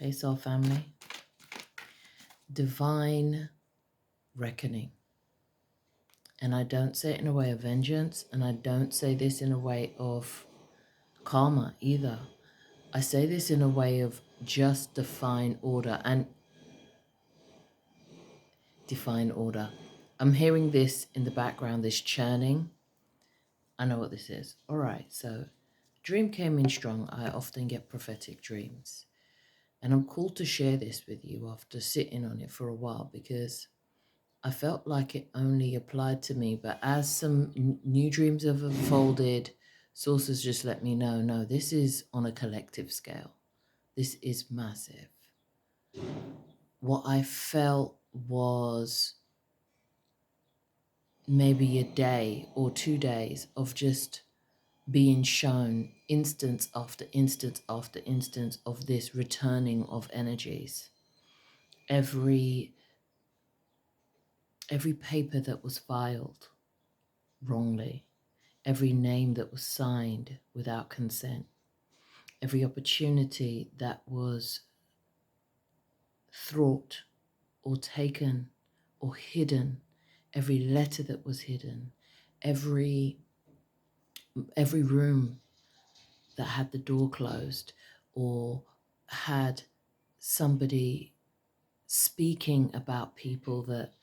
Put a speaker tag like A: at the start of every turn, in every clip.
A: Hey, Soul Family. Divine reckoning. And I don't say it in a way of vengeance, and I don't say this in a way of karma either. I say this in a way of just divine order and divine order. I'm hearing this in the background, this churning. I know what this is. All right, so dream came in strong. I often get prophetic dreams. And I'm called to share this with you after sitting on it for a while because I felt like it only applied to me, but as some new dreams have unfolded, sources just let me know, no, this is on a collective scale. This is massive. What I felt was maybe a day or 2 days of just being shown instance after instance after instance of this returning of energies. Every paper that was filed wrongly, every name that was signed without consent, every opportunity that was thwart or taken or hidden, every letter that was hidden, every room that had the door closed or had somebody speaking about people that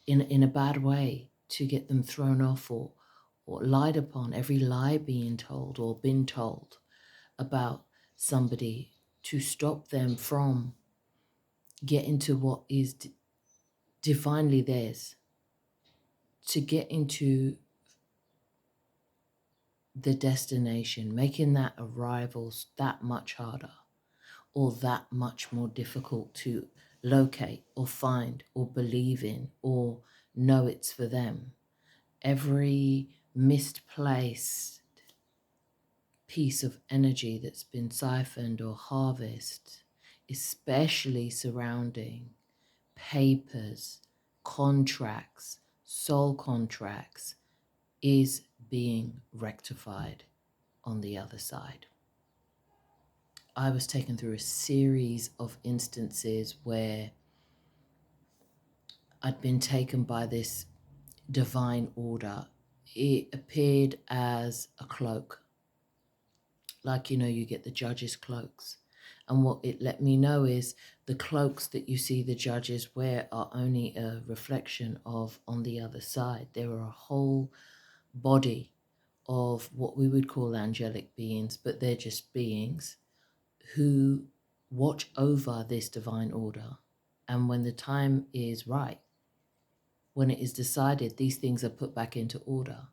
A: in a bad way to get them thrown off or lied upon, every lie being told or been told about somebody to stop them from getting to what is divinely theirs, to get into the destination, making that arrival that much harder or that much more difficult to locate or find or believe in or know it's for them. Every misplaced piece of energy that's been siphoned or harvested, especially surrounding papers, contracts, soul contracts, is being rectified on the other side. I was taken through a series of instances where I'd been taken by this divine order. It appeared as a cloak, like, you get the judges' cloaks. And what it let me know is the cloaks that you see the judges wear are only a reflection of on the other side. There are a whole body of what we would call angelic beings, but they're just beings who watch over this divine order. And when the time is right, when it is decided, these things are put back into order.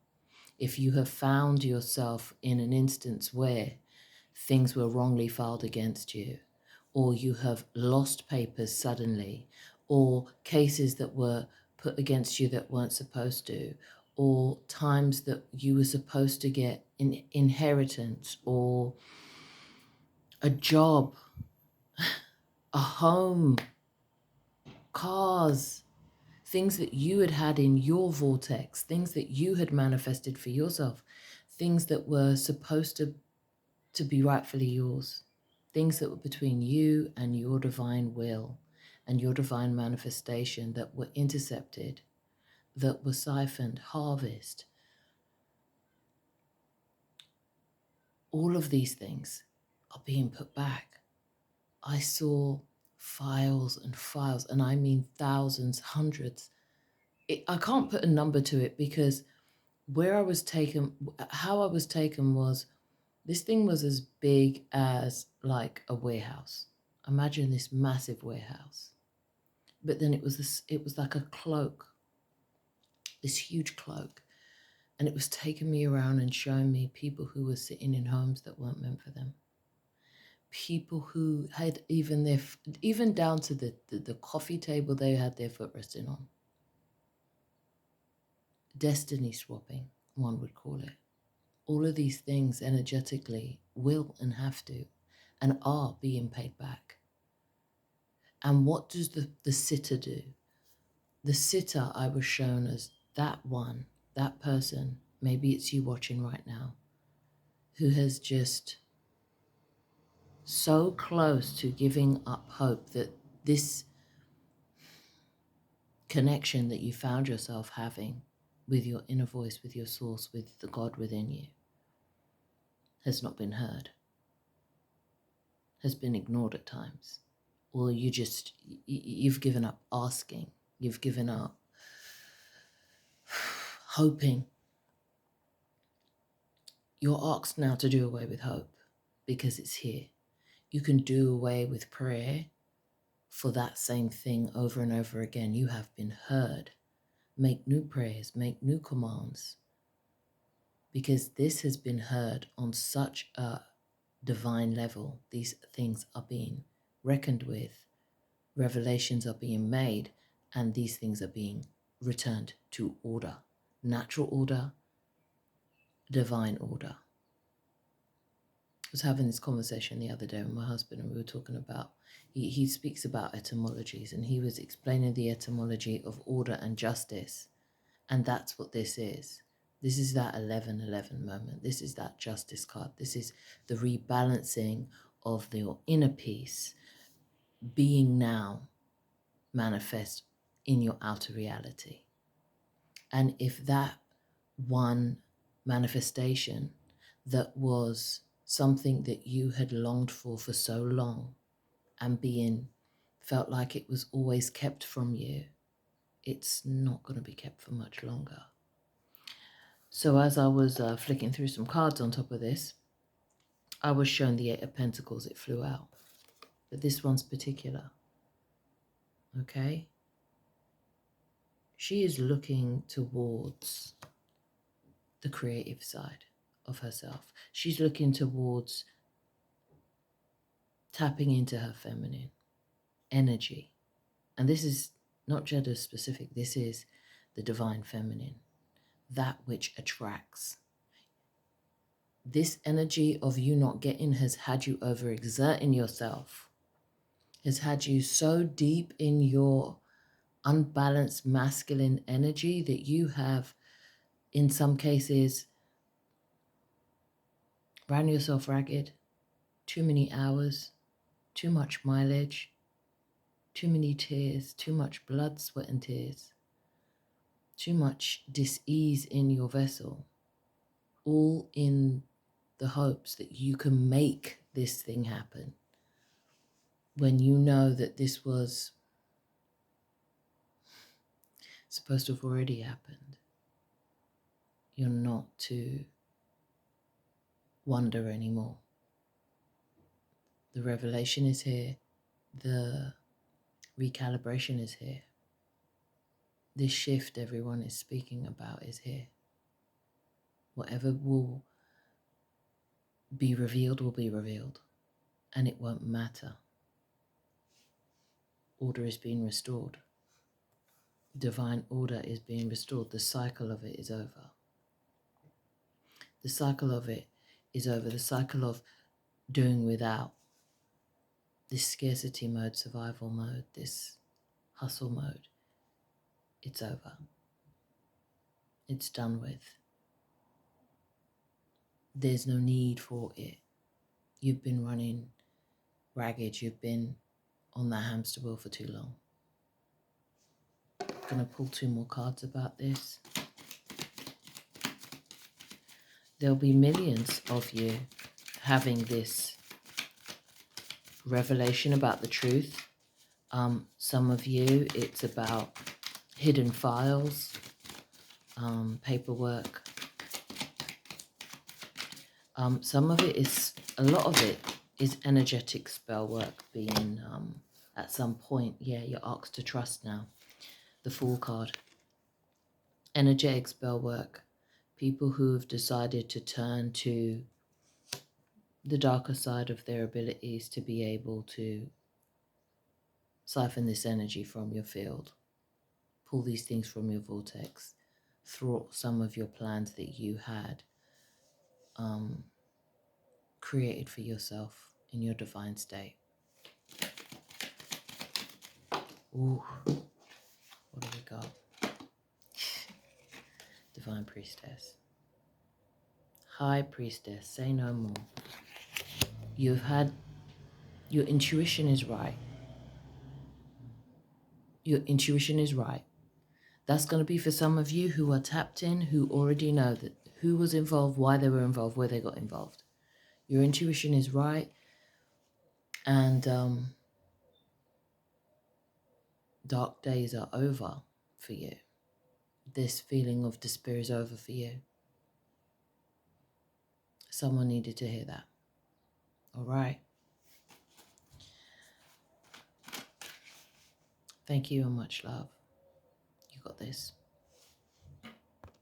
A: If you have found yourself in an instance where things were wrongly filed against you, or you have lost papers suddenly, or cases that were put against you that weren't supposed to, or times that you were supposed to get inheritance or a job, a home, cars, things that you had had in your vortex, things that you had manifested for yourself, things that were supposed to be rightfully yours, things that were between you and your divine will and your divine manifestation that were intercepted, that were siphoned, harvested. All of these things are being put back. I saw files and files, and I mean thousands, hundreds. I can't put a number to it because where I was taken, how I was taken was, this thing was as big as like a warehouse. Imagine this massive warehouse. But then it was like a cloak, this huge cloak. And it was taking me around and showing me people who were sitting in homes that weren't meant for them. People who had even down to the coffee table they had their foot resting on. Destiny swapping, one would call it. All of these things energetically will and have to and are being paid back. And what does the sitter do? The sitter, I was shown as that one, that person, maybe it's you watching right now, who has just so close to giving up hope that this connection that you found yourself having with your inner voice, with your source, with the God within you, has not been heard, has been ignored at times, or you've given up asking, you've given up hoping. You're asked now to do away with hope because it's here. You can do away with prayer for that same thing over and over again. You have been heard. Make new prayers, make new commands, because this has been heard on such a divine level. These things are being reckoned with, revelations are being made, and these things are being returned to order, natural order, divine order. I was having this conversation the other day with my husband, and we were talking about, he speaks about etymologies, and he was explaining the etymology of order and justice. And that's what this is. This is that 11:11 moment. This is that justice card. This is the rebalancing of your inner peace being now manifest in your outer reality. And if that one manifestation that was something that you had longed for so long and felt like it was always kept from you, it's not going to be kept for much longer. So as I was flicking through some cards on top of this, I was shown the Eight of Pentacles. It flew out. But this one's particular. Okay? She is looking towards the creative side of herself. She's looking towards tapping into her feminine energy. And this is not gender specific. This is the divine feminine, that which attracts. This energy of you not getting has had you overexerting yourself, has had you so deep in your unbalanced masculine energy that you have, in some cases, ran yourself ragged, too many hours, too much mileage, too many tears, too much blood, sweat, and tears, too much dis-ease in your vessel, all in the hopes that you can make this thing happen when you know that this was supposed to have already happened. You're not to wonder anymore. The revelation is here. The recalibration is here. This shift everyone is speaking about is here. Whatever will be revealed will be revealed, and it won't matter. Order is being restored. Divine order is being restored. The cycle of it is over. The cycle of it is over. The cycle of doing without, this scarcity mode, survival mode, this hustle mode, it's over. It's done with. There's no need for it. You've been running ragged. You've been on that hamster wheel for too long. I'm going to pull 2 more cards about this. There'll be millions of you having this revelation about the truth. Some of you, it's about hidden files, paperwork. Some of it is, a lot of it is energetic spell work being, at some point, yeah, you're asked to trust now. The Fool card. Energetic spell work. People who have decided to turn to the darker side of their abilities to be able to siphon this energy from your field. Pull these things from your vortex. Thwart some of your plans that you had created for yourself in your divine state. Ooh, what do we got? Divine Priestess. High Priestess, say no more. You've had Your intuition is right. Your intuition is right. That's going to be for some of you who are tapped in, who already know that who was involved, why they were involved, where they got involved. Your intuition is right, and dark days are over for you. This feeling of despair is over for you. Someone needed to hear that. All right. Thank you and much love. You got this.